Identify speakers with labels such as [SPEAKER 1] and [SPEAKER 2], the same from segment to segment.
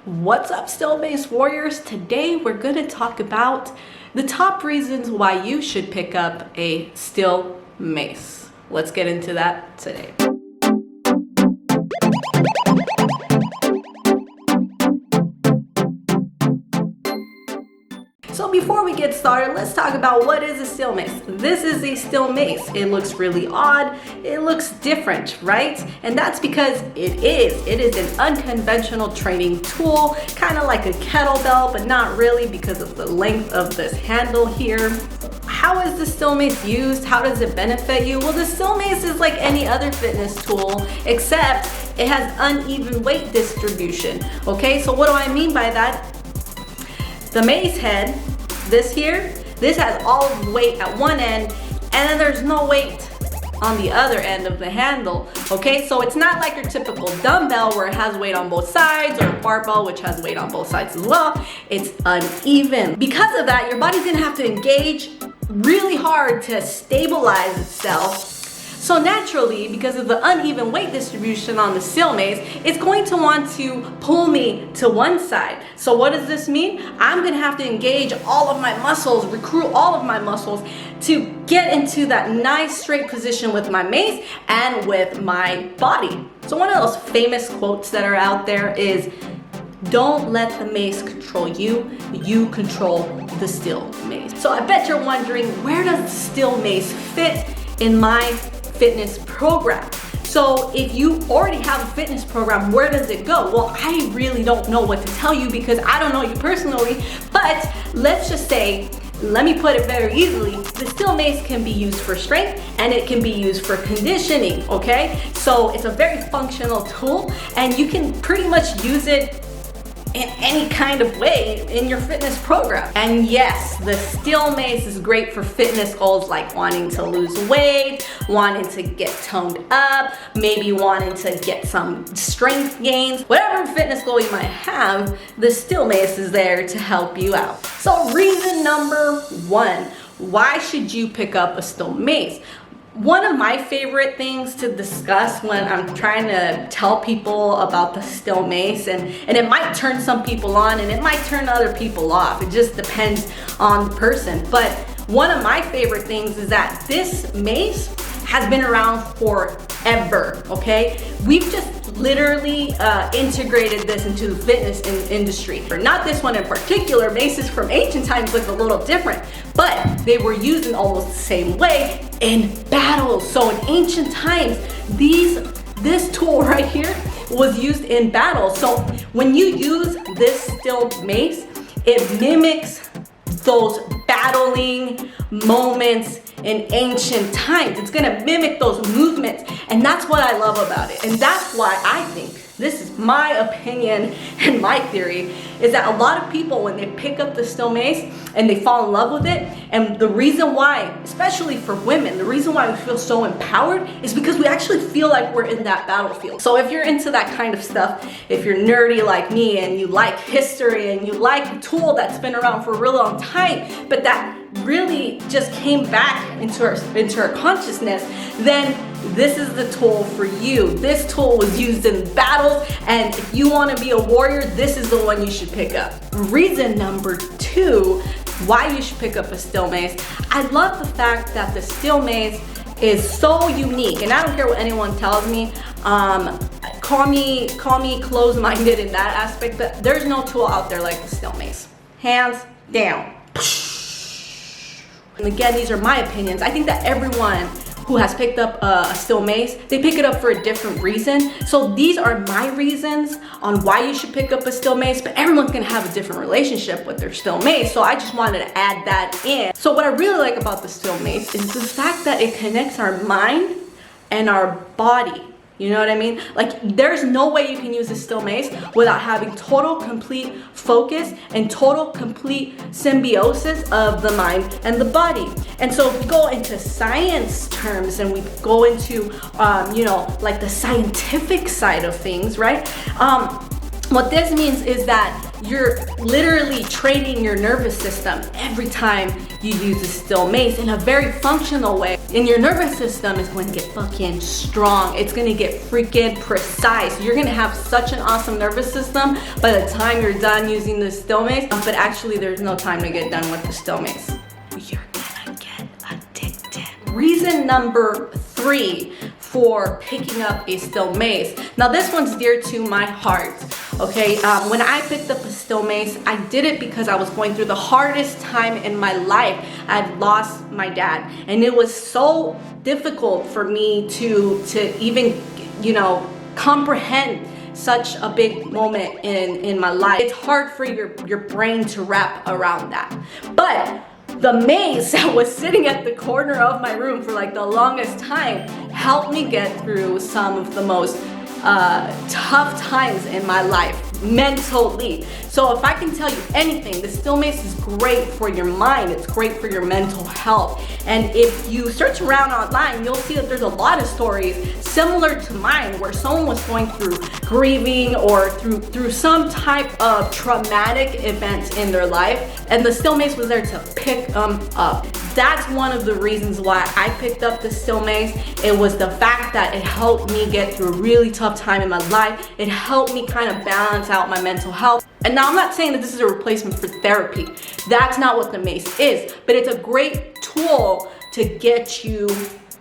[SPEAKER 1] What's up, Steel Mace Warriors? Today we're going to talk about the top reasons why you should pick up a Steel Mace. Let's get into that today. So before we get started, let's talk about what is a Steel Mace. This is a Steel Mace. It looks really odd. It looks different, right? And that's because it is an unconventional training tool, kind of like a kettlebell, but not really because of the length of this handle here. How is the Steel Mace used? How does it benefit you? Well, the Steel Mace is like any other fitness tool, except it has uneven weight distribution. Okay, so what do I mean by that? The mace head, this has all of the weight at one end, and then there's no weight on the other end of the handle. Okay, so it's not like your typical dumbbell where it has weight on both sides, or a barbell which has weight on both sides as well. It's uneven. Because of that, your body's gonna have to engage really hard to stabilize itself. So naturally, because of the uneven weight distribution on the Steel Mace, it's going to want to pull me to one side. So what does this mean? I'm gonna have to engage all of my muscles, recruit all of my muscles to get into that nice straight position with my mace and with my body. So one of those famous quotes that are out there is, "Don't let the mace control you, you control the Steel Mace." So I bet you're wondering, where does the Steel Mace fit in my fitness program? So if you already have a fitness program, where does it go? Well, I really don't know what to tell you because I don't know you personally, but let's just say, let me put it very easily, the Steel Mace can be used for strength and it can be used for conditioning, okay? So it's a very functional tool and you can pretty much use it in any kind of way in your fitness program. And yes, the Steel Mace is great for fitness goals like wanting to lose weight, wanting to get toned up, maybe wanting to get some strength gains. Whatever fitness goal you might have, the Steel Mace is there to help you out. So reason number one, why should you pick up a Steel Mace? One of my favorite things to discuss when I'm trying to tell people about the Steel Mace, and it might turn some people on and it might turn other people off. It just depends on the person. But one of my favorite things is that this mace has been around forever, okay? We've just literally integrated this into the fitness industry. Not this one in particular. Maces from ancient times look a little different, but they were used in almost the same way in battles. So in ancient times, this tool right here was used in battles. So when you use this Steel Mace, it mimics those battling moments in ancient times. It's gonna mimic those movements, and that's what I love about it. And that's why I think, this is my opinion and my theory, is that a lot of people, when they pick up the Steel Mace and they fall in love with it, and the reason why, especially for women, the reason why we feel so empowered is because we actually feel like we're in that battlefield. So if you're into that kind of stuff, if you're nerdy like me and you like history and you like a tool that's been around for a really long time, but that really just came back into our consciousness, then this is the tool for you. This tool was used in battles, and if you want to be a warrior, this is the one you should pick up. Reason number two why you should pick up a Steel Mace. I love the fact that the Steel Mace is so unique, and I don't care what anyone tells me. Call me closed-minded in that aspect, but there's no tool out there like the Steel Mace. Hands down. And again, these are my opinions. I think that everyone who has picked up a Steel Mace, they pick it up for a different reason. So these are my reasons on why you should pick up a Steel Mace, but everyone's gonna have a different relationship with their Steel Mace. So I just wanted to add that in. So what I really like about the Steel Mace is the fact that it connects our mind and our body. You know what I mean? Like, there's no way you can use a Steel Mace without having total, complete focus and total, complete symbiosis of the mind and the body. And so if we go into science terms and we go into, like the scientific side of things, right? What this means is that you're literally training your nervous system every time you use a steel mace in a very functional way. And your nervous system is going to get fucking strong. It's going to get freaking precise. You're going to have such an awesome nervous system by the time you're done using the steel mace. But actually, there's no time to get done with the steel mace. You're gonna get addicted. Reason number 3 for picking up a steel mace. Now this one's dear to my heart. Okay, when I picked up a steel mace, I did it because I was going through the hardest time in my life. I'd lost my dad, and it was so difficult for me to even, you know, comprehend such a big moment in my life. It's hard for your brain to wrap around that. But the mace that was sitting at the corner of my room for like the longest time helped me get through some of the most tough times in my life mentally. So if I can tell you anything, the steel mace is great for your mind. It's great for your mental health. And if you search around online, you'll see that there's a lot of stories similar to mine where someone was going through grieving or through some type of traumatic event in their life, and the steel mace was there to pick them up. That's one of the reasons why I picked up the steel mace. It was the fact that it helped me get through a really tough time in my life. It helped me kind of balance out my mental health. And now I'm not saying that this is a replacement for therapy. That's not what the mace is, but it's a great tool to get you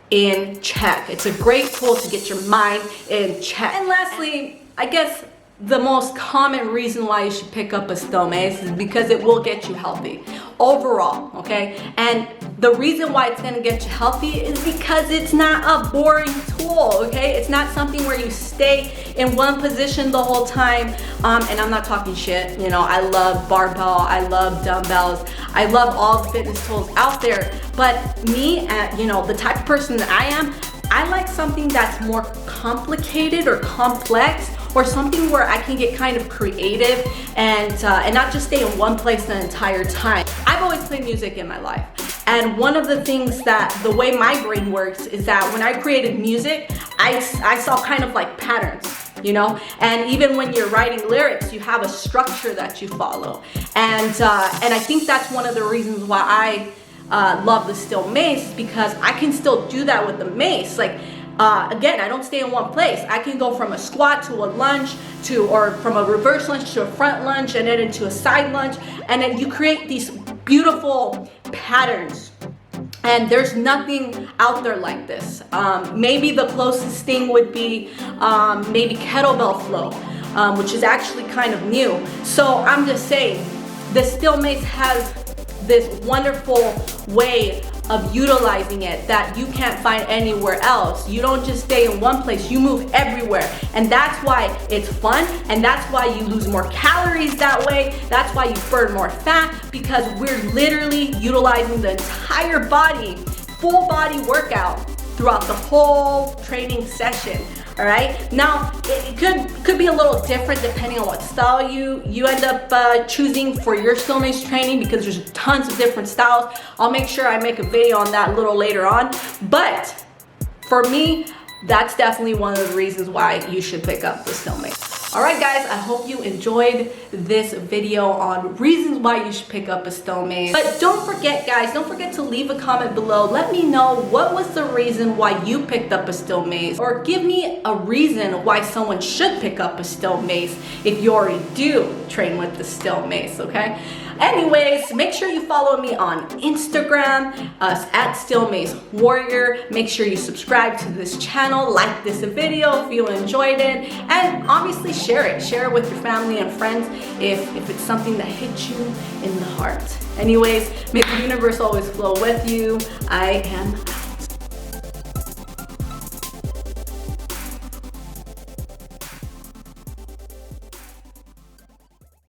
[SPEAKER 1] in check. It's a great tool to get your mind in check. And lastly, I guess the most common reason why you should pick up a steel mace is because it will get you healthy overall, okay? And the reason why it's gonna get you healthy is because it's not a boring tool, okay? It's not something where you stay in one position the whole time. And I'm not talking shit, you know, I love barbell, I love dumbbells, I love all the fitness tools out there. But me, you know, the type of person that I am, I like something that's more complicated or complex, or something where I can get kind of creative and not just stay in one place the entire time. I've always played music in my life. And one of the things that, the way my brain works is that when I created music, I saw kind of like patterns, you know? And even when you're writing lyrics, you have a structure that you follow. And I think that's one of the reasons why I love the steel mace, because I can still do that with the mace. Like, again, I don't stay in one place. I can go from a squat to a lunge or from a reverse lunge to a front lunge and then into a side lunge. And then you create these beautiful patterns. And there's nothing out there like this. Maybe the closest thing would be maybe kettlebell flow, which is actually kind of new. So I'm just saying, the steel mace has this wonderful way of utilizing it that you can't find anywhere else. You don't just stay in one place, you move everywhere. And that's why it's fun, and that's why you lose more calories that way. That's why you burn more fat, because we're literally utilizing the entire body, full body workout throughout the whole training session. All right, now it could be a little different depending on what style you end up choosing for your steel mace training, because there's tons of different styles. I'll make sure I make a video on that a little later on. But for me, that's definitely one of the reasons why you should pick up the steel mace. All right, guys, I hope you enjoyed this video on reasons why you should pick up a steel mace. But don't forget, guys, don't forget to leave a comment below. Let me know what was the reason why you picked up a steel mace, or give me a reason why someone should pick up a steel mace if you already do train with the steel mace, okay? Anyways, make sure you follow me on Instagram, at Steel Mace Warrior. Make sure you subscribe to this channel, like this video if you enjoyed it, and obviously share it. Share it with your family and friends if it's something that hits you in the heart. Anyways, may the universe always flow with you. I am out.